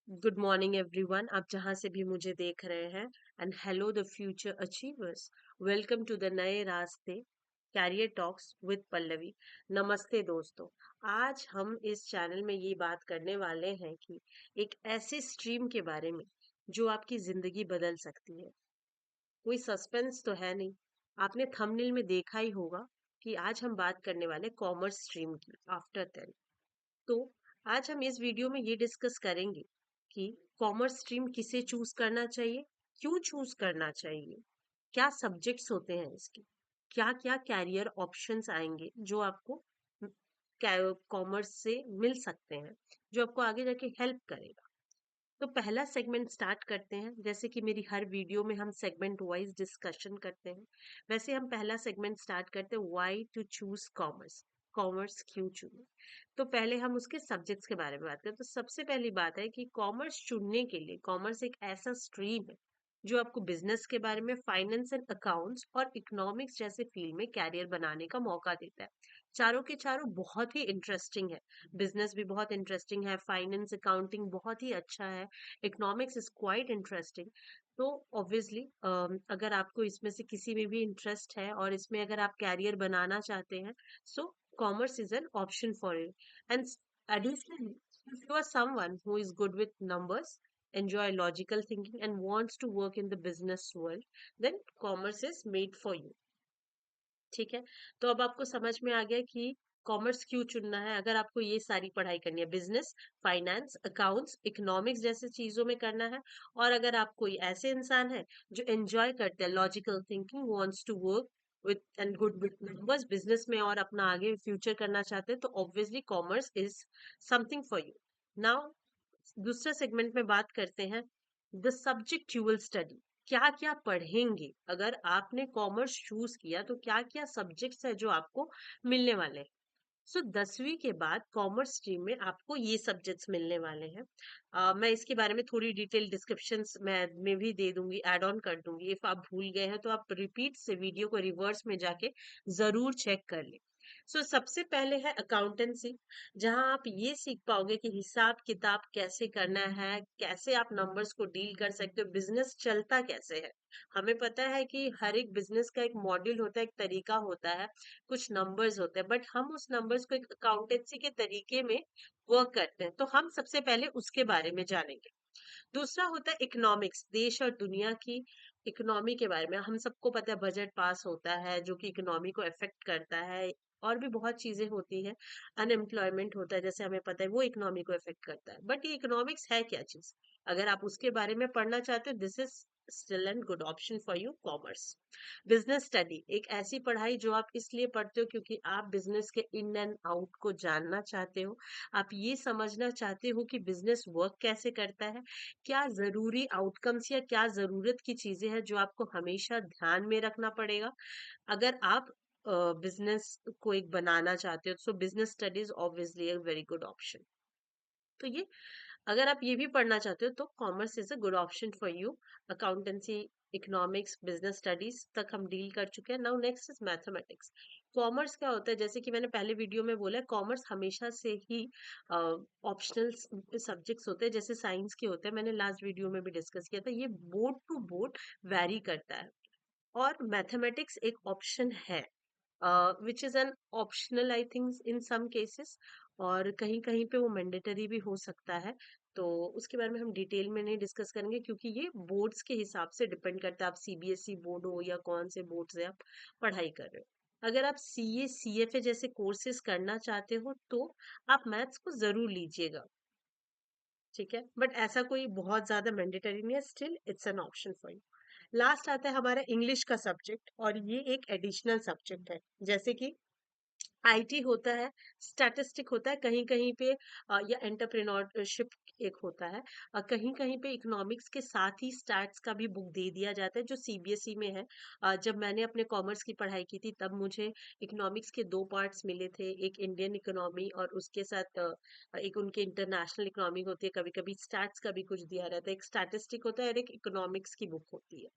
Good morning everyone. आप जहां से भी मुझे देख रहे हैं, and hello the future achievers. Welcome to the नए रास्ते कैरियर टॉक्स विद पल्लवी। नमस्ते दोस्तों। आज हम इस चैनल में ये बात करने वाले हैं कि एक ऐसे स्ट्रीम के बारे में जो आपकी जिंदगी बदल सकती है। कोई सस्पेंस तो है नहीं, आपने थंबनेल में देखा ही होगा कि आज हम बात करने वाले कॉमर्स स्ट्रीम की आफ्टर 10। तो आज हम इस वीडियो में ये डिस्कस करेंगे कि कॉमर्स स्ट्रीम किसे चूज करना चाहिए, क्यों चूज करना चाहिए, क्या सब्जेक्ट्स होते हैं इसके, क्या क्या कैरियर ऑप्शंस आएंगे जो आपको कॉमर्स से मिल सकते हैं, जो आपको आगे जाके हेल्प करेगा। तो पहला सेगमेंट स्टार्ट करते हैं। जैसे कि मेरी हर वीडियो में हम सेगमेंट वाइज डिस्कशन करते हैं, वैसे हम पहला सेगमेंट स्टार्ट करते हैं, why to choose commerce. Commerce क्यों चुने। तो पहले हम उसके सब्जेक्ट्स के बारे में बात करें। तो सबसे पहली बात है कि कॉमर्स चुनने के लिए कॉमर्स एक ऐसा स्ट्रीम है जो आपको बिजनेस के बारे में, फाइनेंस एंड अकाउंट्स और इकोनॉमिक्स जैसे फील्ड में कैरियर बनाने का मौका देता है। चारों के चारों बहुत ही इंटरेस्टिंग है। बिजनेस भी बहुत इंटरेस्टिंग है, फाइनेंस अकाउंटिंग बहुत ही अच्छा है, इकोनॉमिक्स इज क्वाइट इंटरेस्टिंग। तो ऑब्वियसली अगर आपको इसमें से किसी में भी इंटरेस्ट है और इसमें अगर आप कैरियर बनाना चाहते हैं, सो commerce is an option for you. And additionally, if you are someone who is good with numbers, enjoy logical thinking, and wants to work in the business world, then commerce is made for you. ठीक है। तो अब आपको समझ में आ गया कि commerce क्यों चुनना है। अगर आपको ये सारी पढ़ाई करनी है, बिजनेस, फाइनेंस, अकाउंट्स, इकोनॉमिक्स जैसे चीजों में करना है, और अगर आप कोई ऐसे इंसान है जो एंजॉय करते हैं logical thinking, wants to work with and good with numbers business में, और अपना आगे फ्यूचर करना चाहते हैं, तो obviously commerce is something for you. Now दूसरे सेगमेंट में बात करते हैं, the subject you will study. क्या क्या पढ़ेंगे अगर आपने कॉमर्स चूज किया, तो क्या क्या सब्जेक्ट्स है जो आपको मिलने वाले हैं। सो 10वीं के बाद कॉमर्स स्ट्रीम में आपको ये सब्जेक्ट्स मिलने वाले हैं। मैं इसके बारे में थोड़ी डिटेल डिस्क्रिप्शंस में भी दे दूंगी, ऐड ऑन कर दूंगी। इफ आप भूल गए हैं तो आप रिपीट से वीडियो को रिवर्स में जाके जरूर चेक कर लें। सो सबसे पहले है अकाउंटेंसी, जहां आप ये सीख पाओगे कि हिसाब किताब कैसे करना है, कैसे आप नंबर्स को डील कर सकते हो, बिजनेस चलता कैसे है। हमें पता है कि हर एक बिजनेस का एक मॉड्यूल होता है, एक तरीका होता है, कुछ नंबर्स होते हैं, बट हम उस नंबर्स को एक अकाउंटेंसी के तरीके में वर्क करते हैं, तो हम सबसे पहले उसके बारे में जानेंगे। दूसरा होता है इकोनॉमिक्स, देश और दुनिया की इकोनॉमी के बारे में। हम सबको पता है बजट पास होता है जो कि इकोनॉमी को अफेक्ट करता है, और भी बहुत चीजें होती है, अनएम्प्लॉयमेंट होता है जैसे हमें पता है, वो इकोनॉमी को अफेक्ट करता है। बट ये इकोनॉमिक्स है क्या चीज, अगर आप उसके बारे में पढ़ना चाहते हो, this is still and good option for you, commerce. Business study एक ऐसी पढ़ाई जो आप इसलिए पढ़ते हो क्योंकि आप बिजनेस के इन एंड आउट को जानना चाहते हो। आप ये समझना चाहते हो कि बिजनेस वर्क कैसे करता है, क्या जरूरी आउटकम्स या क्या जरूरत की चीजें हैं जो आपको हमेशा ध्यान में रखना पड़ेगा अगर आप बिजनेस को एक बनाना चाहते हो। सो business studies obviously a very good option. तो ये, अगर आप ये भी पढ़ना चाहते हो तो commerce is a good option for you. Accountancy, economics, business studies तक हम डील कर चुके हैं। Now next is mathematics. Commerce क्या होता है, जैसे कि मैंने पहले वीडियो में बोला, कॉमर्स हमेशा से ही ऑप्शनल सब्जेक्ट्स होते हैं, जैसे साइंस के होते हैं। मैंने लास्ट वीडियो में भी डिस्कस किया था, ये बोर्ड टू बोर्ड वैरी करता है। और मैथमेटिक्स एक ऑप्शन है, which is an optional I think in some cases, और कहीं कहीं पे वो मैंडेटरी भी हो सकता है। तो उसके बारे में हम डिटेल में नहीं डिस्कस करेंगे क्योंकि ये बोर्ड्स के हिसाब से डिपेंड करता है, आप सीबीएसई बोर्ड हो या कौन से बोर्ड से आप पढ़ाई कर रहे हो। अगर आप सीए सीएफए जैसे कोर्सेज करना चाहते हो तो आप मैथ्स को जरूर लीजिएगा, ठीक है, बट ऐसा कोई बहुत ज्यादा मैंडेटरी नहीं है, still it's an option for you. Last आता है हमारा इंग्लिश का सब्जेक्ट, और ये एक एडिशनल सब्जेक्ट है। जैसे कि आईटी होता है, स्टैटिस्टिक होता है कहीं कहीं पे, या एंटरप्रेन्योरशिप एक होता है, कहीं कहीं पे इकोनॉमिक्स के साथ ही स्टैट्स का भी बुक दे दिया जाता है जो सीबीएसई में है। जब मैंने अपने कॉमर्स की पढ़ाई की थी तब मुझे इकोनॉमिक्स के दो पार्ट्स मिले थे, एक इंडियन इकोनॉमी और उसके साथ एक उनके इंटरनेशनल इकोनॉमी होती है, कभी कभी स्टैट्स का भी कुछ दिया रहता है, एक स्टैटिस्टिक होता है और एक इकोनॉमिक्स की बुक होती है।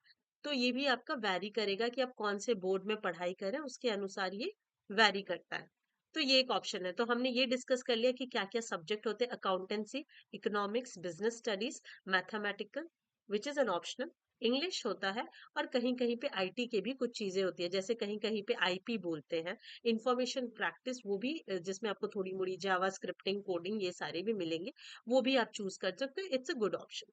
तो ये भी आपका वैरी करेगा कि आप कौन से बोर्ड में पढ़ाई करें, उसके अनुसार ये वैरी करता है। तो ये एक ऑप्शन है। तो हमने ये डिस्कस कर लिया कि क्या क्या सब्जेक्ट होते हैं, accountancy, economics, business studies, mathematical which is an optional, English होता है, और कहीं कहीं पे आईटी के भी कुछ चीजें होती है, जैसे कहीं कहीं पे आईपी बोलते हैं, इंफॉर्मेशन प्रैक्टिस, वो भी जिसमें आपको थोड़ी मोड़ी जावा स्क्रिप्टिंग, कोडिंग, ये सारे भी मिलेंगे, वो भी आप चूज कर सकते हो। It's a good option.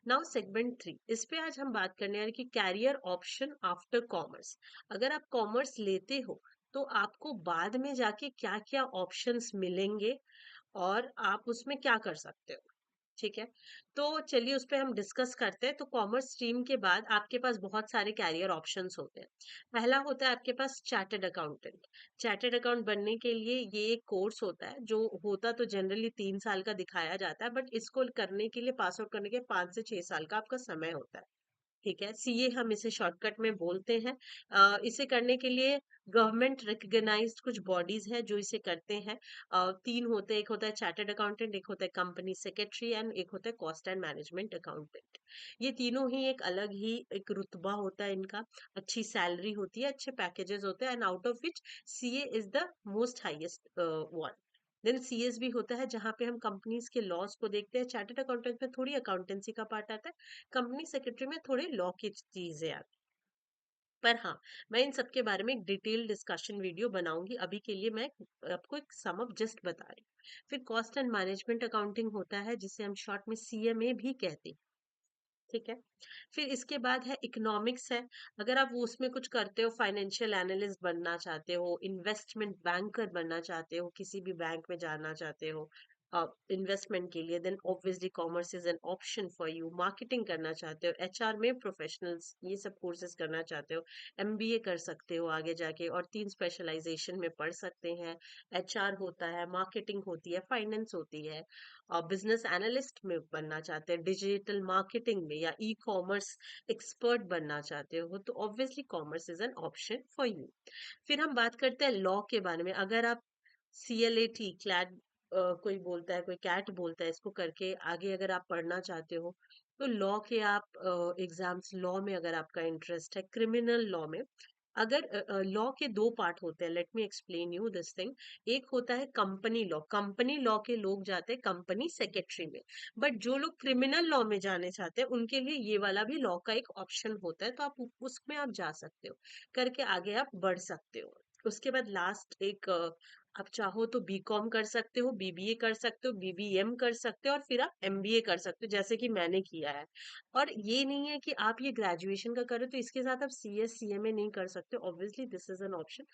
Now segment 3, इस पे आज हम बात करने वाले कि कैरियर ऑप्शन आफ्टर कॉमर्स। अगर आप कॉमर्स लेते हो तो आपको बाद में जाके क्या क्या ऑप्शंस मिलेंगे और आप उसमें क्या कर सकते हो। ठीक है, तो चलिए उस पे हम डिस्कस करते हैं। तो कॉमर्स स्ट्रीम के बाद आपके पास बहुत सारे कैरियर ऑप्शंस होते हैं। पहला होता है आपके पास चार्टर्ड अकाउंटेंट। चार्टर्ड अकाउंट बनने के लिए ये एक कोर्स होता है, जो होता तो जनरली 3 साल का दिखाया जाता है, बट इसको करने के लिए, पास आउट करने के 5 से 6 साल का आपका समय होता है। ठीक है, सीए हम इसे शॉर्टकट में बोलते हैं। इसे करने के लिए गवर्नमेंट रिकग्नाइज्ड कुछ बॉडीज हैं जो इसे करते हैं। तीन होते हैं, एक होता है चार्टर्ड अकाउंटेंट, एक होता है कंपनी सेक्रेटरी, एंड एक होता है कॉस्ट एंड मैनेजमेंट अकाउंटेंट। ये तीनों ही एक अलग ही एक रुतबा होता है इनका, अच्छी सैलरी होती है, अच्छे पैकेजेस होते हैं, and out of which CA is the most highest one. Then CS भी होता है, जहाँ पे हम कंपनीज के लॉस को देखते हैं। चार्टर्ड अकाउंटेंट में थोड़ी अकाउंटेंसी का पार्ट आता है, कंपनी सेक्रेटरी में थोड़े लॉ की चीजें आती। पर हाँ, मैं इन सब के बारे में एक डिटेल डिस्कशन वीडियो बनाऊंगी। अभी के लिए मैं आपको एक सम अप जस्ट बता रही हूँ। फिर कॉस्ट एंड मैनेजमेंट अकाउंटिंग होता है, जिसे हम शॉर्ट में सीएमए भी कहते हैं। ठीक है, फिर इसके बाद है इकोनॉमिक्स है। अगर आप वो उसमें कुछ करते हो, फाइनेंशियल एनालिस्ट बनना चाहते हो, इन्वेस्टमेंट बैंकर बनना चाहते हो, किसी भी बैंक में जाना चाहते हो इन्वेस्टमेंट के लिए, then obviously commerce is an option for you. Marketing करना चाहते हो, एचआर में प्रोफेशनल्स ये सब कोर्सेज करना चाहते हो, एमबीए कर सकते हो आगे जाके, और 3 स्पेशलाइजेशन में पढ़ सकते हैं। एचआर होता है, मार्केटिंग होती है, फाइनेंस होती है, बिजनेस एनालिस्ट में बनना चाहते हैं, डिजिटल मार्केटिंग में या ई कॉमर्स एक्सपर्ट बनना चाहते हो, तो obviously commerce is an option for you. फिर हम बात करते हैं लॉ के बारे में। अगर आप CLAT क्लैट, कोई बोलता है, कोई कैट बोलता है, इसको करके आगे अगर आप पढ़ना चाहते हो, तो लॉ के आप एग्जाम्स, लॉ में अगर आपका इंटरेस्ट है, क्रिमिनल लॉ में, अगर लॉ के दो पार्ट होते हैं, let me explain you this thing. एक होता है कंपनी लॉ, कंपनी लॉ के लोग जाते हैं कंपनी सेक्रेटरी में, बट जो लोग क्रिमिनल लॉ में जाने चाहते हैं उनके लिए ये वाला भी लॉ का एक ऑप्शन होता है, तो आप उसमें आप जा सकते हो, करके आगे आप बढ़ सकते हो। उसके बाद लास्ट एक आप चाहो तो बीकॉम कर सकते हो, बीबीए कर सकते हो, बीबीएम कर सकते हो, और फिर आप एमबीए कर सकते हो, जैसे कि मैंने किया है। और ये नहीं है कि आप ये ग्रेजुएशन का करो तो इसके साथ आप सीएस सीएमए नहीं कर सकते, obviously this is an option.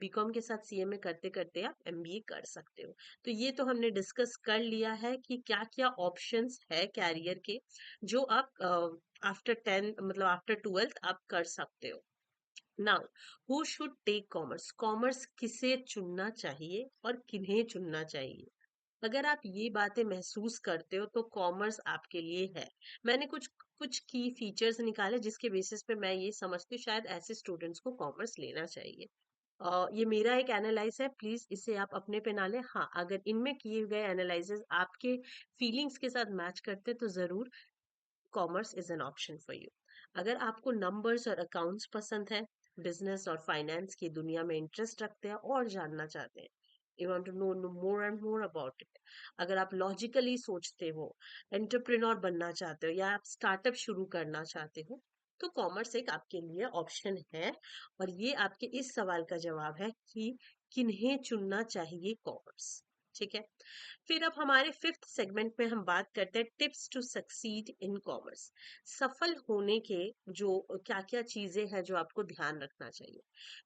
BCom के साथ सीएमए करते करते आप एमबीए कर सकते हो। तो ये तो हमने डिस्कस कर लिया है कि क्या क्या ऑप्शंस है कैरियर के, जो आप आफ्टर 10, मतलब आफ्टर 12th आप कर सकते हो। Now, who should take commerce, commerce किसे चुनना चाहिए और किन्हें चुनना चाहिए। अगर आप ये बातें महसूस करते हो तो कॉमर्स आपके लिए है। मैंने कुछ कुछ की फीचर्स निकाले जिसके बेसिस पे मैं ये समझती हूँ शायद ऐसे स्टूडेंट्स को कॉमर्स लेना चाहिए। ये मेरा एक एनालाइज है, प्लीज इसे आप अपने पे ना लें। हाँ, अगर इनमें किए गए एनालिसिस आपके फीलिंग्स के साथ मैच करते तो जरूर commerce is an option for you. अगर आपको नंबर्स और अकाउंट्स पसंद है, बिजनेस और फाइनेंस की दुनिया में इंटरेस्ट रखते हैं और जानना चाहते हैं, you want to know more and more about it, अगर आप लॉजिकली सोचते हो, एंटरप्रेन्योर बनना चाहते हो, या आप स्टार्टअप शुरू करना चाहते हो, तो कॉमर्स एक आपके लिए ऑप्शन है। और ये आपके इस सवाल का जवाब है कि किन्हें चुनना चाहिए कॉमर्स। ठीक है, फिर अब हमारे फिफ्थ सेगमेंट में हम बात करते हैं tips to succeed in commerce. सफल होने के जो क्या क्या चीजें हैं जो आपको ध्यान रखना चाहिए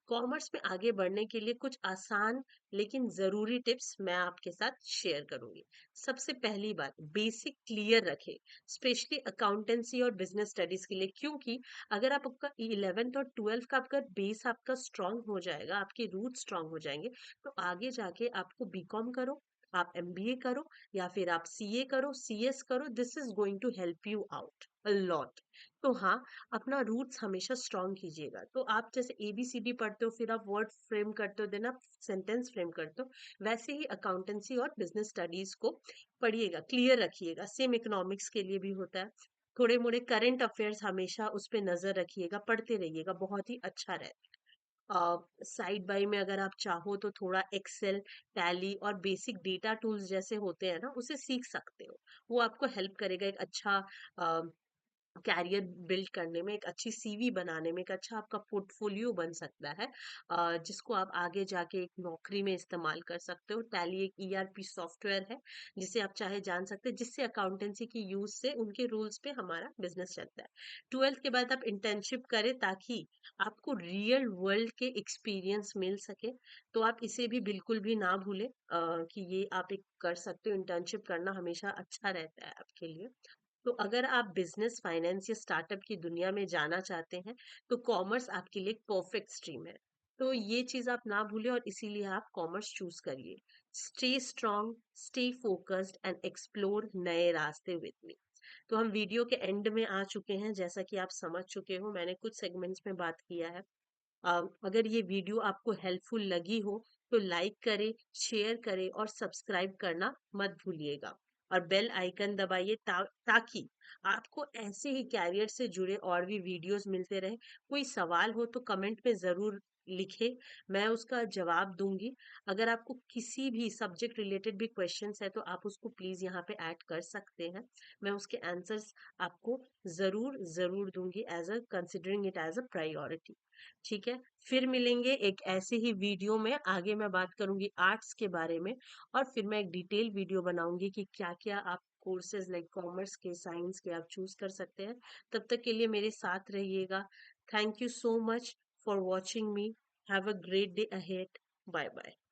कॉमर्स में आगे बढ़ने के लिए, कुछ आसान लेकिन जरूरी टिप्स मैं आपके साथ शेयर करूंगी। सबसे पहली बात, बेसिक क्लियर रखें, स्पेशली अकाउंटेंसी और बिजनेस स्टडीज के लिए, क्योंकि अगर आप आपका 11th और 12th का आपका बेस आपका स्ट्रांग हो जाएगा, आपके रूट स्ट्रांग हो जाएंगे, तो आगे जाके आपको बीकॉम करो, आप एमबीए करो, या फिर आप सीए करो, सीएस करो, this is going to help you out a lot. तो हाँ, अपना रूट्स हमेशा स्ट्रांग कीजिएगा। तो आप जैसे एबीसीडी पढ़ते हो, फिर आप वर्ड फ्रेम करते हो, देन आप सेंटेंस फ्रेम करते हो, वैसे ही अकाउंटेंसी और बिजनेस स्टडीज को पढ़िएगा, क्लियर रखिएगा। सेम इकोनॉमिक्स के लिए भी होता है। थोड़े मोड़े करंट अफेयर्स हमेशा उस पर नजर रखिएगा, पढ़ते रहिएगा, बहुत ही अच्छा रहता है। साइड बाय में अगर आप चाहो तो थोड़ा एक्सेल, टैली और बेसिक डेटा टूल्स जैसे होते हैं ना, उसे सीख सकते हो। वो आपको हेल्प करेगा एक अच्छा कैरियर बिल्ड करने में, एक अच्छी सीवी बनाने में, एक अच्छा आपका पोर्टफोलियो बन सकता है, जिसको आप आगे जाके एक नौकरी में इस्तेमाल कर सकते हो। टैली एक ईआरपी सॉफ्टवेयर है जिसे आप चाहे जान सकते हैं, जिससे अकाउंटेंसी की यूज से उनके रूल्स पे हमारा बिजनेस चलता है। 12th के बाद आप इंटर्नशिप करें ताकि आपको रियल वर्ल्ड के एक्सपीरियंस मिल सके। तो आप इसे भी बिल्कुल भी ना भूलें कि ये आप एक कर सकते हो। इंटर्नशिप करना हमेशा अच्छा रहता है आपके लिए। तो अगर आप बिजनेस, फाइनेंस या स्टार्टअप की दुनिया में जाना चाहते हैं, तो कॉमर्स आपके लिए एक परफेक्ट स्ट्रीम है। तो ये चीज आप ना भूलें और इसीलिए आप कॉमर्स चूज करिए। Stay strong, stay focused and explore नए रास्ते विद मी। तो हम वीडियो के एंड में आ चुके हैं। जैसा कि आप समझ चुके हो, मैंने कुछ सेगमेंट्स में बात किया है। अगर ये वीडियो आपको हेल्पफुल लगी हो तो लाइक करें, शेयर करें और सब्सक्राइब करना मत भूलिएगा। और बेल आइकन दबाइए ताकि आपको ऐसे ही कैरियर से जुड़े और भी वीडियोस मिलते रहे। कोई सवाल हो तो कमेंट में जरूर लिखे, मैं उसका जवाब दूंगी। अगर आपको किसी भी सब्जेक्ट रिलेटेड भी क्वेश्चंस है तो आप उसको प्लीज यहाँ पे ऐड कर सकते हैं। मैं उसके आंसर्स आपको जरूर जरूर दूंगी, as a considering it as a priority. ठीक है, फिर मिलेंगे एक ऐसे ही वीडियो में। आगे मैं बात करूंगी आर्ट्स के बारे में, और फिर मैं एक डिटेल वीडियो बनाऊंगी कि क्या क्या आप कोर्सेज लाइक कॉमर्स के, साइंस के आप चूज कर सकते हैं। तब तक के लिए मेरे साथ रहिएगा। Thank you so much for watching me. Have a great day ahead. Bye bye.